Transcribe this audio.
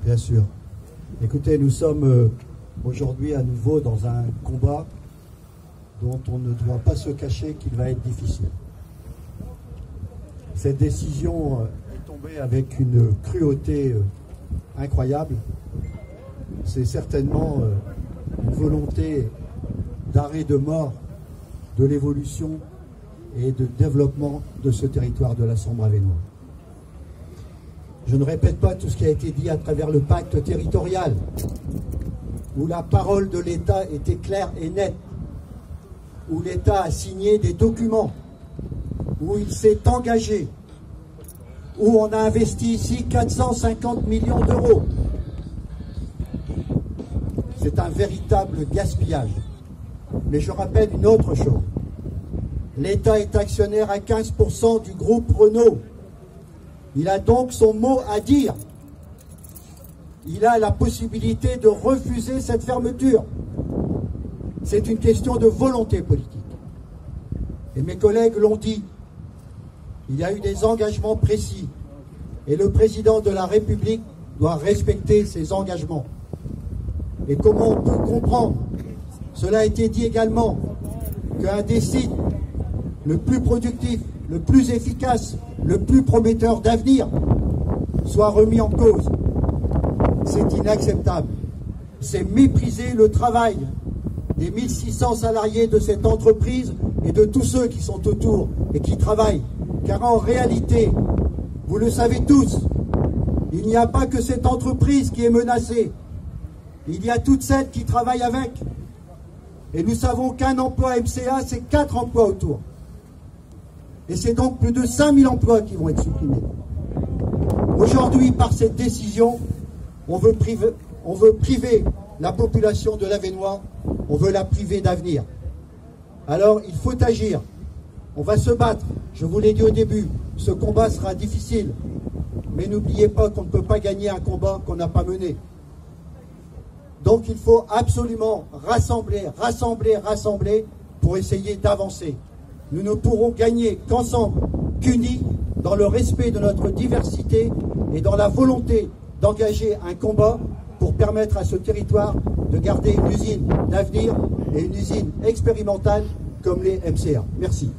Bien sûr. Écoutez, nous sommes aujourd'hui à nouveau dans un combat dont on ne doit pas se cacher qu'il va être difficile. Cette décision est tombée avec une cruauté incroyable. C'est certainement une volonté d'arrêt de mort de l'évolution et de développement de ce territoire de la Sambre-Avesnois. Je ne répète pas tout ce qui a été dit à travers le pacte territorial, où la parole de l'État était claire et nette, où l'État a signé des documents, où il s'est engagé, où on a investi ici 450 millions d'euros. C'est un véritable gaspillage. Mais je rappelle une autre chose. L'État est actionnaire à 15% du groupe Renault. Il a donc son mot à dire. Il a la possibilité de refuser cette fermeture. C'est une question de volonté politique. Et mes collègues l'ont dit, il y a eu des engagements précis. Et le président de la République doit respecter ces engagements. Et comment on peut comprendre, cela a été dit également, qu'un des sites le plus productif, le plus efficace, le plus prometteur d'avenir soit remis en cause. C'est inacceptable. C'est mépriser le travail des 1600 salariés de cette entreprise et de tous ceux qui sont autour et qui travaillent. Car en réalité, vous le savez tous, il n'y a pas que cette entreprise qui est menacée. Il y a toutes celles qui travaillent avec. Et nous savons qu'un emploi MCA, c'est 4 emplois autour. Et c'est donc plus de 5000 emplois qui vont être supprimés. Aujourd'hui, par cette décision, on veut priver la population de l'Avesnois, on veut la priver d'avenir. Alors, il faut agir. On va se battre. Je vous l'ai dit au début, ce combat sera difficile. Mais n'oubliez pas qu'on ne peut pas gagner un combat qu'on n'a pas mené. Donc, il faut absolument rassembler pour essayer d'avancer. Nous ne pourrons gagner qu'ensemble, qu'unis, dans le respect de notre diversité et dans la volonté d'engager un combat pour permettre à ce territoire de garder une usine d'avenir et une usine expérimentale comme les MCA. Merci.